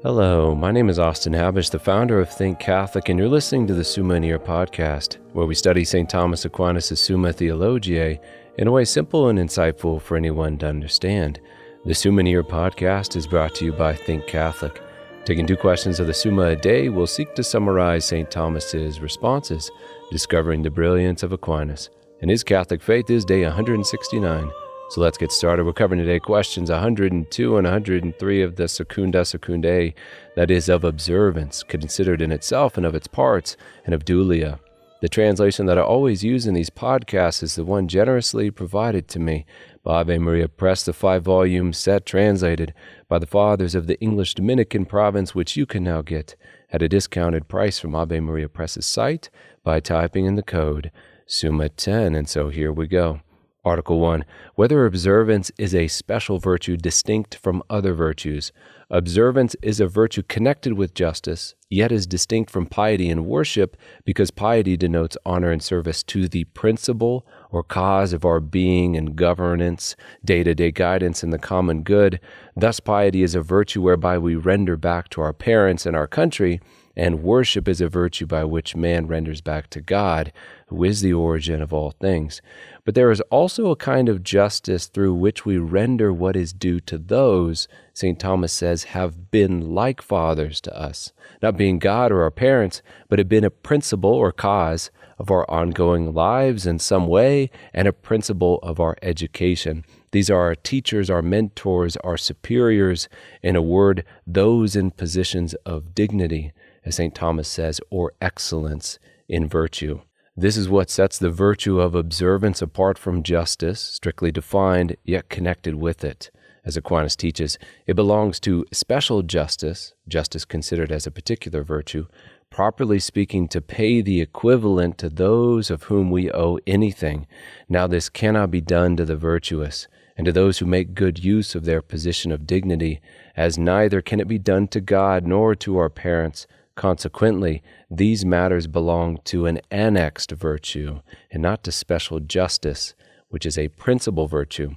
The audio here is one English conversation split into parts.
Hello, my name is Austin Habish, the founder of Think Catholic, and you're listening to the Summa podcast, where we study St. Thomas Aquinas' Summa Theologiae in a way simple and insightful for anyone to understand. The Summa podcast is brought to you by Think Catholic. Taking 2 questions of the Summa a day, we'll seek to summarize St. Thomas's responses, discovering the brilliance of Aquinas. And his Catholic faith is day 169. So let's get started. We're covering today questions 102 and 103 of the Secunda Secundae, that is, of observance, considered in itself and of its parts, and of Dulia. The translation that I always use in these podcasts is the one generously provided to me by Ave Maria Press, the 5-volume set translated by the Fathers of the English Dominican province, which you can now get at a discounted price from Ave Maria Press's site by typing in the code Summa 10. And so here we go. Article 1. Whether observance is a special virtue distinct from other virtues. Observance is a virtue connected with justice, yet is distinct from piety and worship, because piety denotes honor and service to the principle or cause of our being and governance, day-to-day guidance in the common good. Thus, piety is a virtue whereby we render back to our parents and our country, and worship is a virtue by which man renders back to God, who is the origin of all things. But there is also a kind of justice through which we render what is due to those, St. Thomas says, have been like fathers to us, not being God or our parents, but have been a principle or cause of our ongoing lives in some way, and a principle of our education. These are our teachers, our mentors, our superiors, in a word, those in positions of dignity, as St. Thomas says, or excellence in virtue. This is what sets the virtue of observance apart from justice, strictly defined, yet connected with it. As Aquinas teaches, it belongs to special justice, justice considered as a particular virtue, properly speaking, to pay the equivalent to those of whom we owe anything. Now this cannot be done to the virtuous, and to those who make good use of their position of dignity, as neither can it be done to God nor to our parents. Consequently, these matters belong to an annexed virtue, and not to special justice, which is a principal virtue.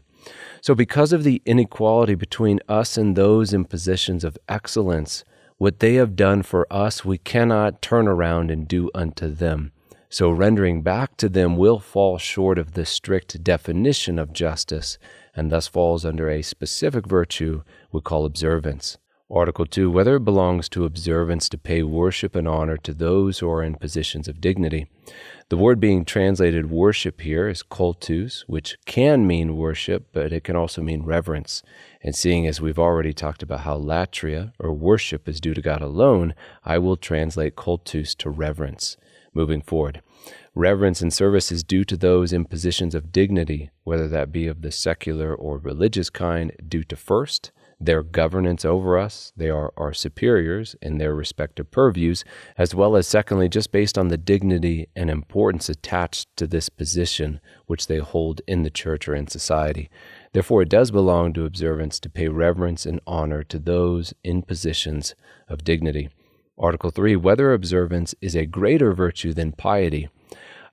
So because of the inequality between us and those in positions of excellence, what they have done for us we cannot turn around and do unto them. So rendering back to them will fall short of the strict definition of justice, and thus falls under a specific virtue we call observance. Article 2. Whether it belongs to observance to pay worship and honor to those who are in positions of dignity. The word being translated worship here is kultus, which can mean worship, but it can also mean reverence. And seeing as we've already talked about how latria, or worship, is due to God alone, I will translate kultus to reverence. Moving forward. Reverence and service is due to those in positions of dignity, whether that be of the secular or religious kind, due to first, their governance over us. They are our superiors in their respective purviews, as well as secondly, just based on the dignity and importance attached to this position which they hold in the church or in society. Therefore, it does belong to observance to pay reverence and honor to those in positions of dignity. Article 3, whether observance is a greater virtue than piety.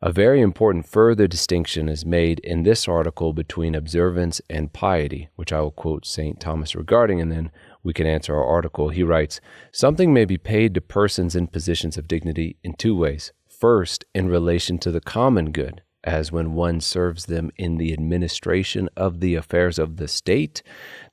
A very important further distinction is made in this article between observance and piety, which I will quote St. Thomas regarding, and then we can answer our article. He writes, something may be paid to persons in positions of dignity in 2 ways. First, in relation to the common good, as when one serves them in the administration of the affairs of the state.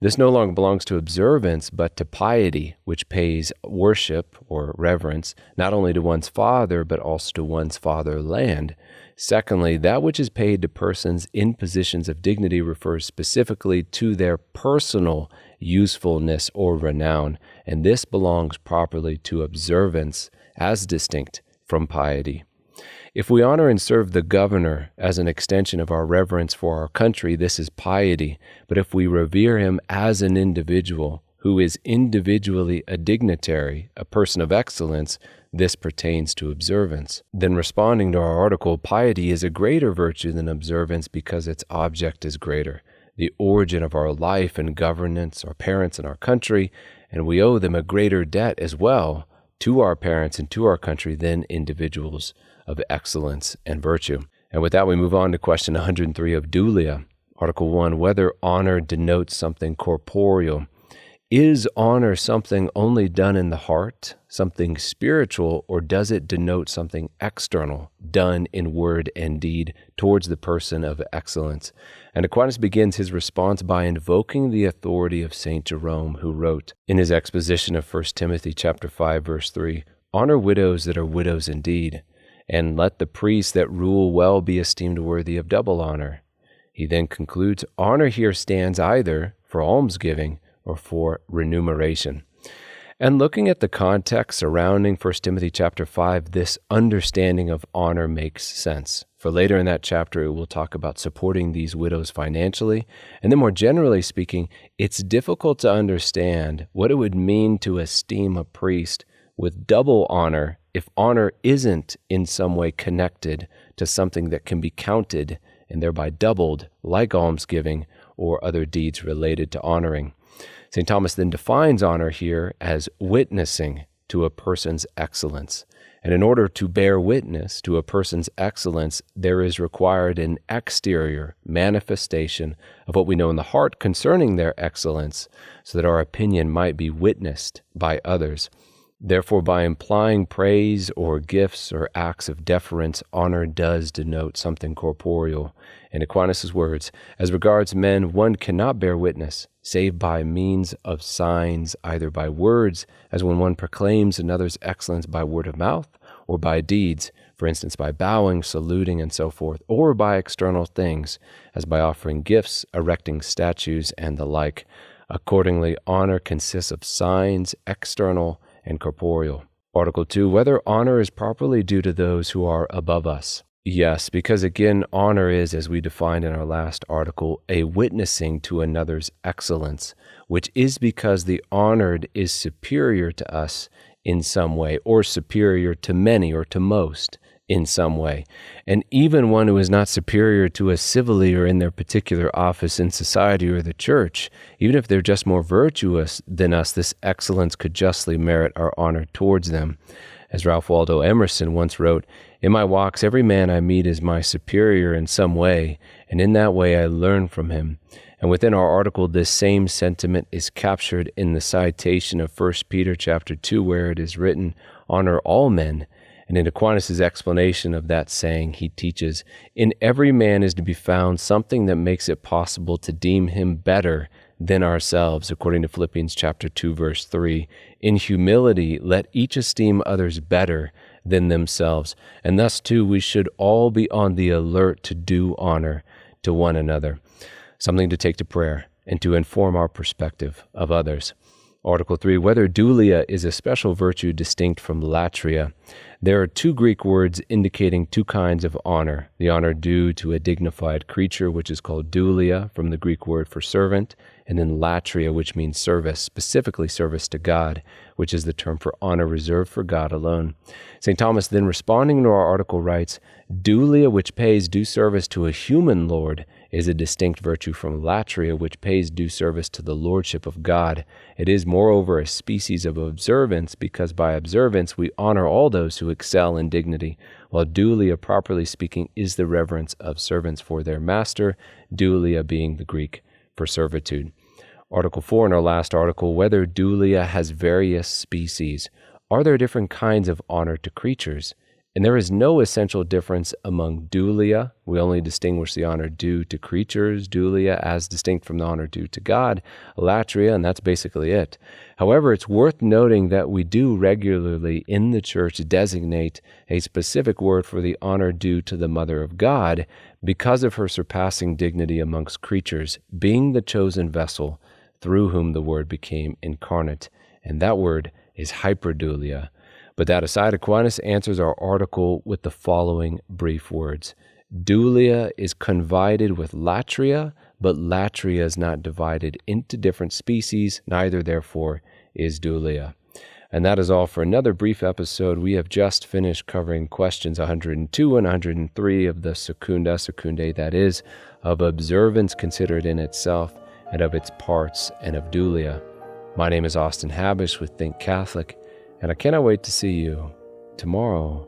This no longer belongs to observance, but to piety, which pays worship or reverence, not only to one's father, but also to one's fatherland. Secondly, that which is paid to persons in positions of dignity refers specifically to their personal usefulness or renown, and this belongs properly to observance as distinct from piety. If we honor and serve the governor as an extension of our reverence for our country, this is piety. But if we revere him as an individual who is individually a dignitary, a person of excellence, this pertains to observance. Then responding to our article, piety is a greater virtue than observance because its object is greater. The origin of our life and governance, our parents and our country, and we owe them a greater debt as well to our parents and to our country than individuals of excellence and virtue. And with that, we move on to question 103 of Dulia. Article 1, whether honor denotes something corporeal. Is honor something only done in the heart, something spiritual, or does it denote something external, done in word and deed towards the person of excellence? And Aquinas begins his response by invoking the authority of St. Jerome, who wrote in his exposition of 1 Timothy chapter 5, verse 3, "Honor widows that are widows indeed, and let the priests that rule well be esteemed worthy of double honor." He then concludes, honor here stands either for almsgiving or for remuneration. And looking at the context surrounding 1 Timothy chapter 5, this understanding of honor makes sense. For later in that chapter, it will talk about supporting these widows financially. And then more generally speaking, it's difficult to understand what it would mean to esteem a priest with double honor if honor isn't in some way connected to something that can be counted and thereby doubled, like almsgiving or other deeds related to honoring. St. Thomas then defines honor here as witnessing to a person's excellence. And in order to bear witness to a person's excellence, there is required an exterior manifestation of what we know in the heart concerning their excellence, so that our opinion might be witnessed by others. Therefore, by implying praise or gifts or acts of deference, honor does denote something corporeal. In Aquinas' words, as regards men, one cannot bear witness, save by means of signs, either by words, as when one proclaims another's excellence by word of mouth, or by deeds, for instance, by bowing, saluting, and so forth, or by external things, as by offering gifts, erecting statues, and the like. Accordingly, honor consists of signs, external and corporeal. Article 2, whether honor is properly due to those who are above us. Yes, because again, honor is, as we defined in our last article, a witnessing to another's excellence, which is because the honored is superior to us in some way, or superior to many or to most in some way. And even one who is not superior to us civilly or in their particular office in society or the church, even if they're just more virtuous than us, this excellence could justly merit our honor towards them. As Ralph Waldo Emerson once wrote, "In my walks, every man I meet is my superior in some way, and in that way I learn from him." And within our article, this same sentiment is captured in the citation of 1 Peter chapter 2, where it is written, "Honor all men." And in Aquinas' explanation of that saying, he teaches, "In every man is to be found something that makes it possible to deem him better than ourselves," according to Philippians chapter 2, verse 3. "In humility, let each esteem others better than themselves." And thus, too, we should all be on the alert to do honor to one another. Something to take to prayer and to inform our perspective of others. Article 3, whether dulia is a special virtue distinct from latria. There are two Greek words indicating two kinds of honor. The honor due to a dignified creature, which is called dulia, from the Greek word for servant, and then latria, which means service, specifically service to God, which is the term for honor reserved for God alone. St. Thomas, then responding to our article, writes, "Dulia, which pays due service to a human lord, is a distinct virtue from latria, which pays due service to the lordship of God. It is, moreover, a species of observance, because by observance we honor all those who excel in dignity, while dulia, properly speaking, is the reverence of servants for their master, dulia being the Greek for servitude." Article 4 in our last article, whether dulia has various species. Are there different kinds of honor to creatures? And there is no essential difference among dulia. We only distinguish the honor due to creatures, dulia, as distinct from the honor due to God, latria, and that's basically it. However, it's worth noting that we do regularly in the church designate a specific word for the honor due to the Mother of God because of her surpassing dignity amongst creatures, being the chosen vessel through whom the Word became incarnate. And that word is hyperdulia. But that aside, Aquinas answers our article with the following brief words. Dulia is convided with latria, but latria is not divided into different species, neither therefore is dulia. And that is all for another brief episode. We have just finished covering questions 102 and 103 of the secundae, that is, of observance considered in itself, and of its parts, and of dulia. My name is Austin Habish with Think Catholic, and I cannot wait to see you tomorrow.